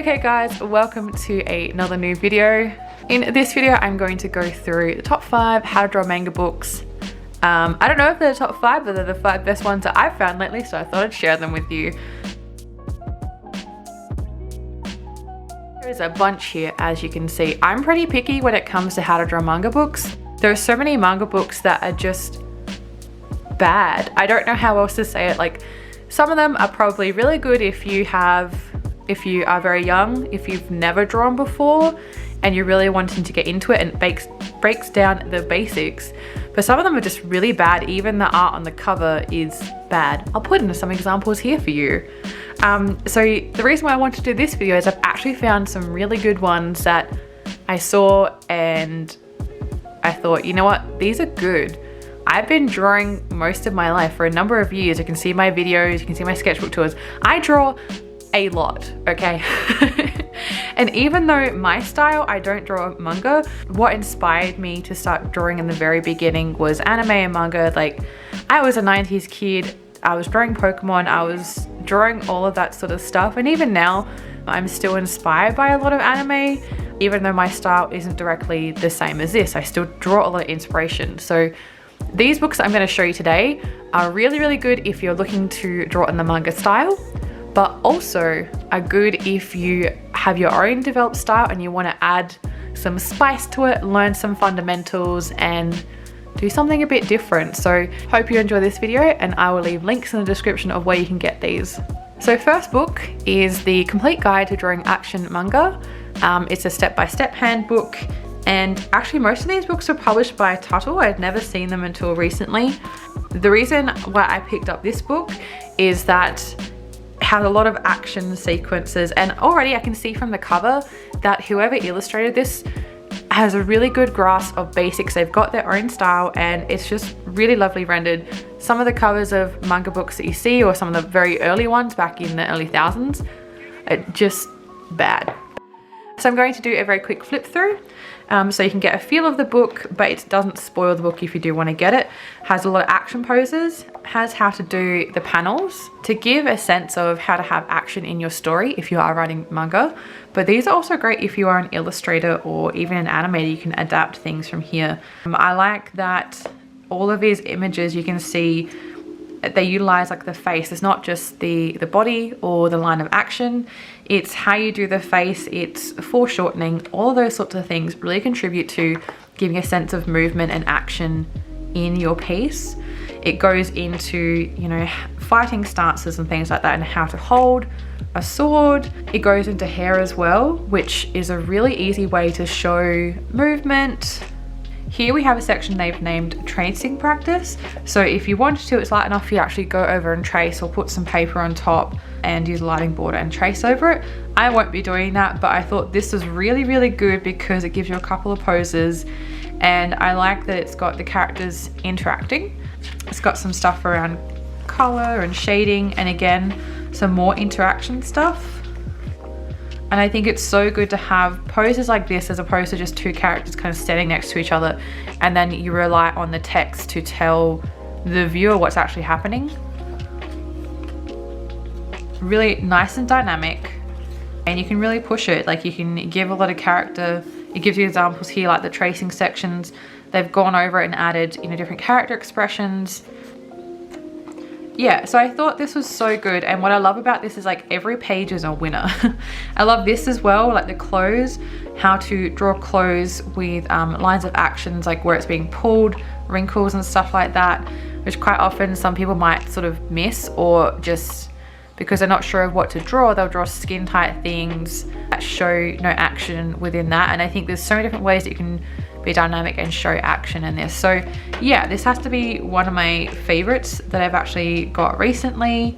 Okay guys, welcome to another new video. In this video, I'm going to go through the top 5 how to draw manga books. I don't know if they're the top 5, but they're the 5 best ones that I've found lately, so I thought I'd share them with you. There's a bunch here, as you can see. I'm pretty picky when it comes to how to draw manga books. There are so many manga books that are just bad. I don't know how else to say it. Like, some of them are probably really good if you are very young, if you've never drawn before and you're really wanting to get into it, and breaks down the basics. But some of them are just really bad. Even the art on the cover is bad. I'll put in some examples here for you. So the reason why I wanted to do this video is I've actually found some really good ones that I saw and I thought, you know what, these are good. I've been drawing most of my life for a number of years. You can see my videos, you can see my sketchbook tours. I draw a lot, okay? And even though my style, I don't draw manga, what inspired me to start drawing in the very beginning was anime and manga. Like, I was a 90s kid, I was drawing Pokemon, I was drawing all of that sort of stuff, and even now I'm still inspired by a lot of anime. Even though my style isn't directly the same as this, I still draw a lot of inspiration. So these books I'm going to show you today are really, really good if you're looking to draw in the manga style, but also are good if you have your own developed style and you want to add some spice to it, learn some fundamentals and do something a bit different. So hope you enjoy this video, and I will leave links in the description of where you can get these. So first book is the Complete Guide to Drawing Action Manga. It's a step-by-step handbook, and actually most of these books are published by Tuttle. I'd never seen them until recently. The reason why I picked up this book is that it has a lot of action sequences, and already I can see from the cover that whoever illustrated this has a really good grasp of basics. They've got their own style and it's just really lovely rendered. Some of the covers of manga books that you see, or some of the very early ones back in the early thousands, are just bad. So I'm going to do a very quick flip through so you can get a feel of the book, but it doesn't spoil the book if you do want to get it. Has a lot of action poses, has how to do the panels to give a sense of how to have action in your story if you are writing manga. But these are also great if you are an illustrator or even an animator. You can adapt things from here. I like that all of these images, you can see they utilize like the face. It's not just the body or the line of action, it's how you do the face, it's foreshortening. All of those sorts of things really contribute to giving a sense of movement and action in your piece. It goes into, you know, fighting stances and things like that, and how to hold a sword. It goes into hair as well, which is a really easy way to show movement. Here we have a section they've named tracing practice. So if you wanted to, it's light enough for you to actually go over and trace, or put some paper on top and use a lighting board and trace over it. I won't be doing that, but I thought this was really, really good because it gives you a couple of poses, and I like that it's got the characters interacting. It's got some stuff around color and shading, and again, some more interaction stuff. And I think it's so good to have poses like this as opposed to just two characters kind of standing next to each other, and then you rely on the text to tell the viewer what's actually happening. Really nice and dynamic, and you can really push it. Like, you can give a lot of character. It gives you examples here, like the tracing sections. They've gone over it and added, you know, different character expressions. Yeah, so I thought this was so good, and what I love about this is like every page is a winner. I love this as well, like the clothes, how to draw clothes with lines of actions, like where it's being pulled, wrinkles and stuff like that, which quite often some people might sort of miss, or just because they're not sure of what to draw, they'll draw skin tight things that show no action within that. And I think there's so many different ways that you can be dynamic and show action in this. So yeah, this has to be one of my favorites that I've actually got recently.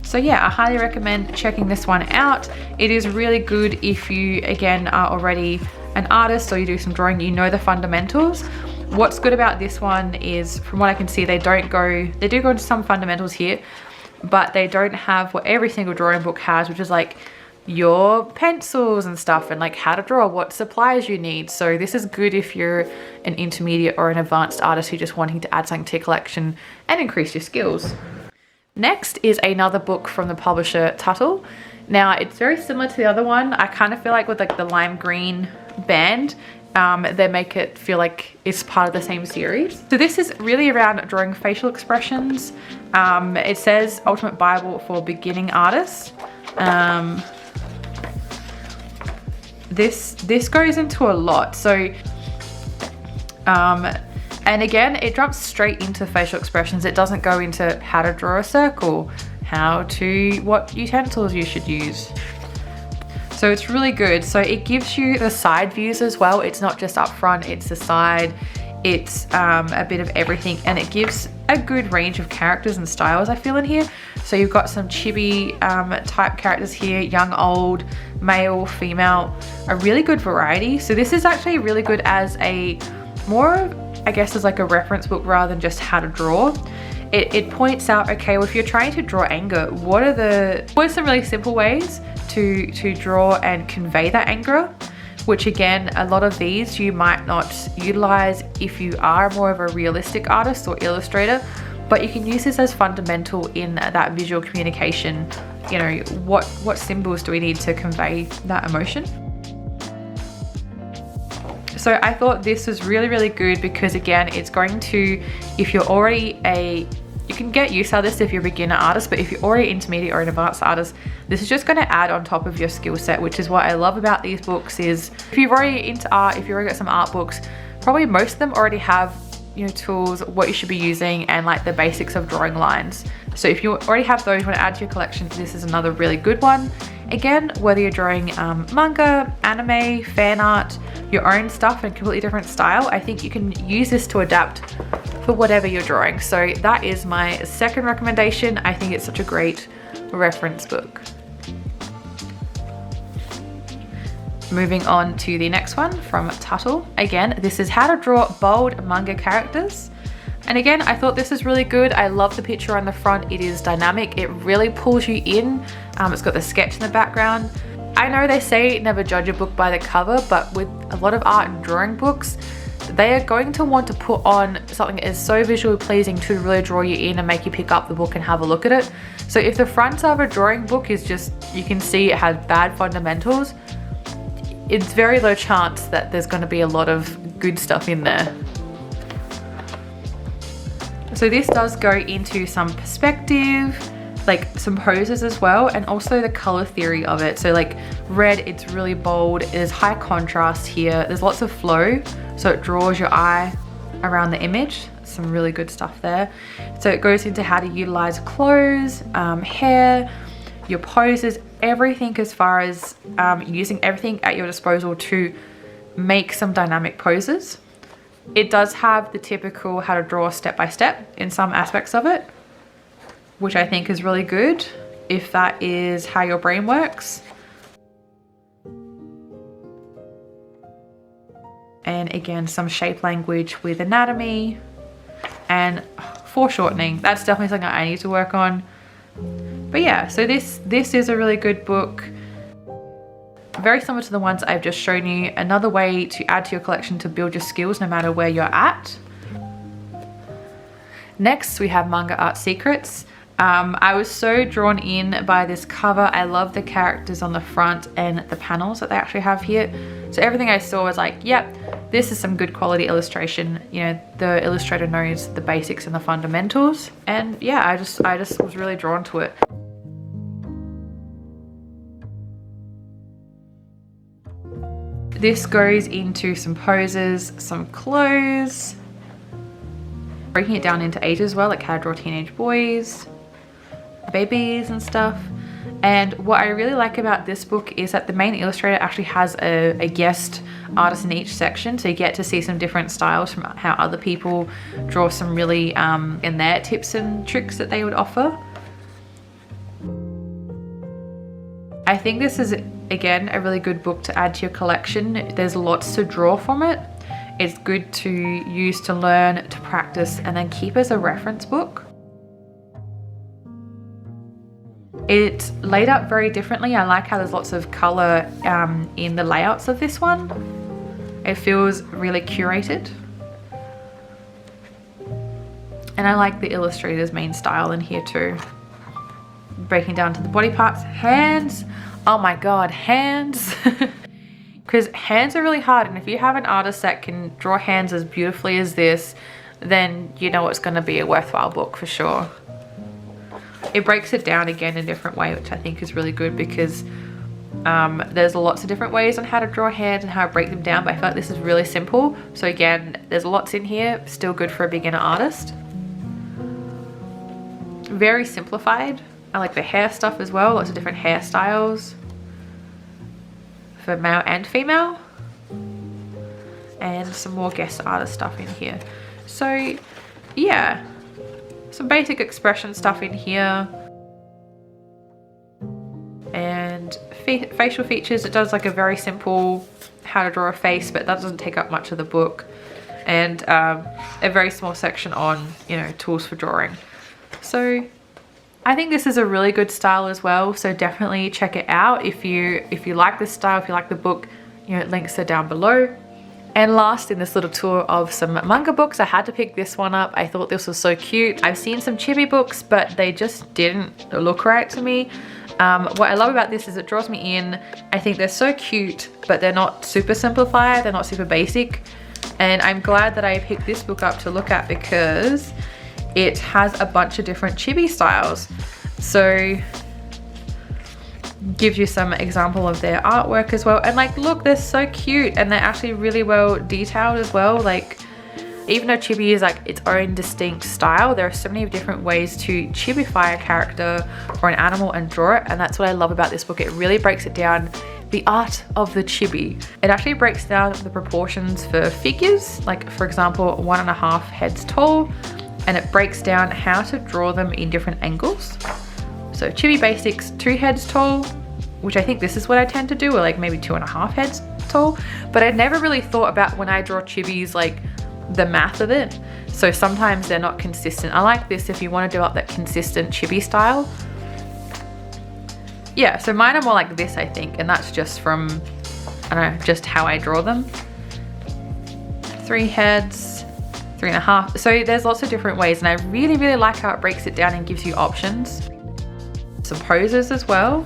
So yeah, I highly recommend checking this one out. It is really good if you, again, are already an artist or you do some drawing, you know the fundamentals. What's good about this one is, from what I can see, they do go into some fundamentals here, but they don't have what every single drawing book has, which is like your pencils and stuff, and like how to draw, what supplies you need. So this is good if you're an intermediate or an advanced artist who's just wanting to add something to your collection and increase your skills. Next is another book from the publisher Tuttle. Now it's very similar to the other one. I kind of feel like with like the lime green band, they make it feel like it's part of the same series. So this is really around drawing facial expressions. It says Ultimate Bible for beginning artists. This goes into a lot. So and again, it jumps straight into facial expressions. It doesn't go into how to draw a circle, what utensils you should use. So it's really good. So it gives you the side views as well. It's not just up front, it's the side. It's a bit of everything, and it gives a good range of characters and styles I feel in here. So you've got some chibi type characters here, young, old, male, female, a really good variety. So this is actually really good as a more, I guess, as like a reference book rather than just how to draw. It points out, okay, well, if you're trying to draw anger, what are some really simple ways to draw and convey that anger? Which again, a lot of these you might not utilize if you are more of a realistic artist or illustrator, but you can use this as fundamental in that visual communication. You know, what symbols do we need to convey that emotion? So I thought this was really, really good because again, it's going to, if you're already you can get used to this if you're a beginner artist, but if you're already intermediate or an advanced artist, this is just going to add on top of your skill set, which is what I love about these books. Is if you're already into art, if you've already got some art books, probably most of them already have, you know, tools, what you should be using, and like the basics of drawing lines. So if you already have those, you want to add to your collection, this is another really good one. Again, whether you're drawing manga, anime, fan art, your own stuff in a completely different style, I think you can use this to adapt for whatever you're drawing. So that is my second recommendation. I think it's such a great reference book. Moving on to the next one from Tuttle. Again, this is How to Draw Bold Manga Characters. And again, I thought this is really good. I love the picture on the front. It is dynamic. It really pulls you in. It's got the sketch in the background. I know they say never judge a book by the cover, but with a lot of art and drawing books, they are going to want to put on something that is so visually pleasing to really draw you in and make you pick up the book and have a look at it. So if the front of a drawing book is just, you can see it has bad fundamentals, it's very low chance that there's going to be a lot of good stuff in there. So this does go into some perspective, like some poses as well, and also the color theory of it. So like red, it's really bold, there's high contrast here, there's lots of flow, so it draws your eye around the image. Some really good stuff there. So it goes into how to utilize clothes, hair, your poses, everything, as far as using everything at your disposal to make some dynamic poses. It does have the typical how to draw step by step in some aspects of it, which I think is really good if that is how your brain works. And again, some shape language with anatomy and foreshortening. That's definitely something I need to work on. But yeah, so this is a really good book. Very similar to the ones I've just shown you. Another way to add to your collection to build your skills no matter where you're at. Next, we have Manga Art Secrets. I was so drawn in by this cover. I love the characters on the front and the panels that they actually have here. So everything I saw was like, yep, this is some good quality illustration. You know, the illustrator knows the basics and the fundamentals. And yeah, I just was really drawn to it. This goes into some poses, some clothes, breaking it down into ages as well, like how to draw teenage boys, babies and stuff. And what I really like about this book is that the main illustrator actually has a guest artist in each section, so you get to see some different styles from how other people draw, some really in their tips and tricks that they would offer. I think this is, again, a really good book to add to your collection. There's lots to draw from it. It's good to use to learn, to practice, and then keep as a reference book. It's laid out very differently. I like how there's lots of color in the layouts of this one. It feels really curated. And I like the illustrator's main style in here too. breaking down to the body parts. Hands, oh my god, hands. Because hands are really hard, and if you have an artist that can draw hands as beautifully as this, then you know it's going to be a worthwhile book for sure. It breaks it down again in a different way, which I think is really good, because there's lots of different ways on how to draw hands and how to break them down, but I feel like this is really simple. So again, there's lots in here, still good for a beginner artist. Very simplified. I like the hair stuff as well, lots of different hairstyles for male and female, and some more guest artist stuff in here. So yeah, some basic expression stuff in here, and facial features. It does like a very simple how to draw a face, but that doesn't take up much of the book, and a very small section on, you know, tools for drawing. So I think this is a really good style as well, so definitely check it out if you like this style, if you like the book. You know, links are down below. And last in this little tour of some manga books, I had to pick this one up. I thought this was so cute. I've seen some chibi books, but they just didn't look right to me. What I love about this is it draws me in. I think they're so cute, but they're not super simplified, they're not super basic. And I'm glad that I picked this book up to look at, because it has a bunch of different chibi styles. So gives you some example of their artwork as well. And like, look, they're so cute, and they're actually really well detailed as well. Like, even though chibi is like its own distinct style, there are so many different ways to chibify a character or an animal and draw it. And that's what I love about this book. It really breaks it down, the art of the chibi. It actually breaks down the proportions for figures, like for example 1.5 heads tall, and it breaks down how to draw them in different angles. So chibi basics, 2 heads tall, which I think this is what I tend to do, or like maybe 2.5 heads tall. But I'd never really thought about when I draw chibis, like the math of it. So sometimes they're not consistent. I like this if you want to develop that consistent chibi style. Yeah, so mine are more like this, I think, and that's just from, I don't know, just how I draw them. 3 heads, 3.5. So there's lots of different ways, and I really, really like how it breaks it down and gives you options. Some poses as well.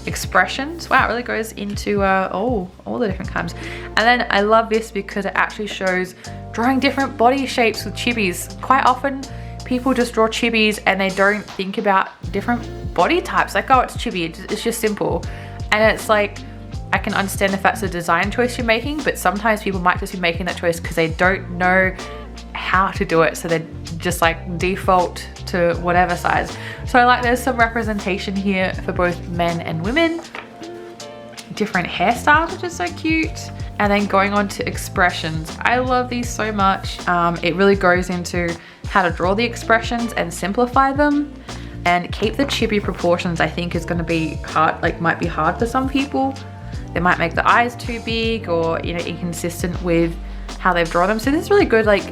Expressions. Wow, it really goes into all the different kinds. And then I love this because it actually shows drawing different body shapes with chibis. Quite often people just draw chibis and they don't think about different body types. Like, oh, it's chibi, it's just simple. And it's like, I can understand if that's a design choice you're making, but sometimes people might just be making that choice because they don't know how to do it, so they just like default to whatever size. So I like there's some representation here for both men and women, different hairstyles, which is so cute. And then going on to expressions, I love these so much. It really goes into how to draw the expressions and simplify them and keep the chibi proportions. I think is going to be hard, like might be hard for some people. They might make the eyes too big, or you know, inconsistent with how they've drawn them. So this is really good. Like,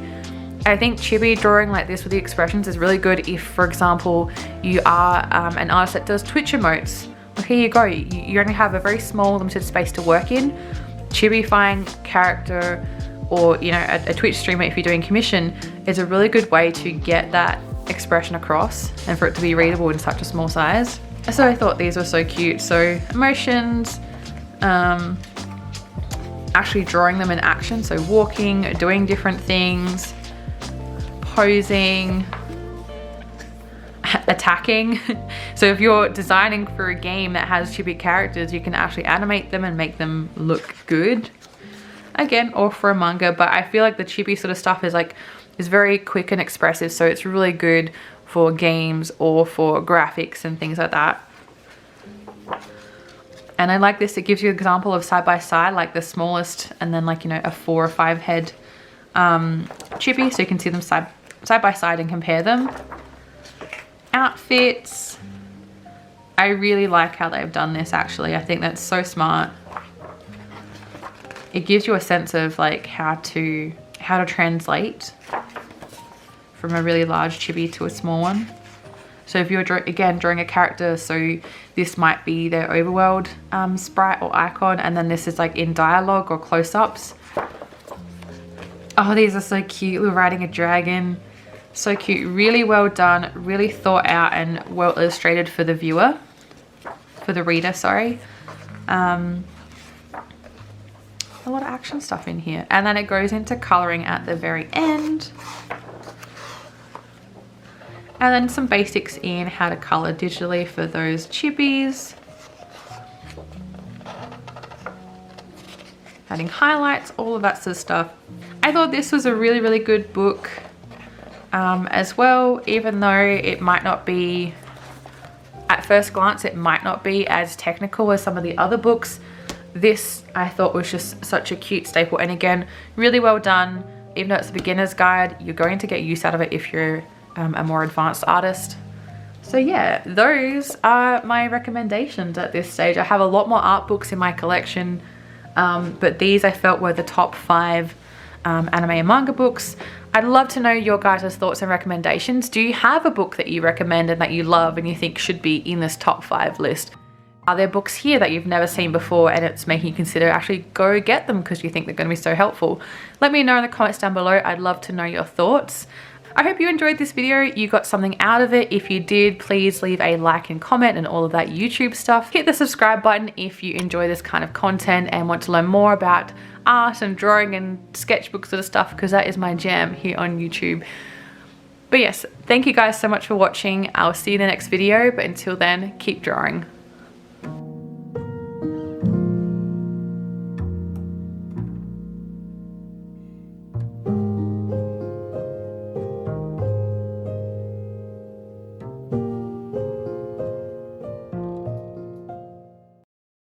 I think chibi drawing like this with the expressions is really good if, for example, you are an artist that does Twitch emotes. Well, here you go. You only have a very small, limited space to work in. Chibifying character, or you know, a Twitch streamer, if you're doing commission, is a really good way to get that expression across and for it to be readable in such a small size. So I thought these were so cute. So emotions, actually drawing them in action. So walking, doing different things, posing, attacking. So if you're designing for a game that has chibi characters, you can actually animate them and make them look good. Again, or for a manga, but I feel like the chibi sort of stuff is very quick and expressive, so it's really good for games or for graphics and things like that. And I like this, it gives you an example of side by side, like the smallest and then like, you know, a 4 or 5 head chibi, so you can see them side by side and compare them. Outfits. I really like how they've done this actually. I think that's so smart. It gives you a sense of like how to translate from a really large chibi to a small one. So if you're again drawing a character, so this might be their overworld sprite or icon, and then this is like in dialogue or close-ups. Oh, these are so cute. We're riding a dragon. So cute, really well done, really thought out and well illustrated for the viewer, for the reader, sorry. A lot of action stuff in here. And then it goes into coloring at the very end. And then some basics in how to color digitally for those chibis. Adding highlights, all of that sort of stuff. I thought this was a really, really good book as well, even though it might not be, at first glance, it might not be as technical as some of the other books. This I thought was just such a cute staple, and again, really well done. Even though it's a beginner's guide, you're going to get use out of it if you're a more advanced artist. So yeah, those are my recommendations at this stage. I have a lot more art books in my collection, but these I felt were the top 5 anime and manga books. I'd love to know your guys' thoughts and recommendations. Do you have a book that you recommend and that you love and you think should be in this top 5 list? Are there books here that you've never seen before and it's making you consider actually go get them because you think they're going to be so helpful? Let me know in the comments down below. I'd love to know your thoughts. I hope you enjoyed this video, you got something out of it. If you did, please leave a like and comment and all of that YouTube stuff. Hit the subscribe button if you enjoy this kind of content and want to learn more about art and drawing and sketchbook sort of stuff, because that is my jam here on YouTube. But yes, thank you guys so much for watching. I'll see you in the next video, but until then, keep drawing.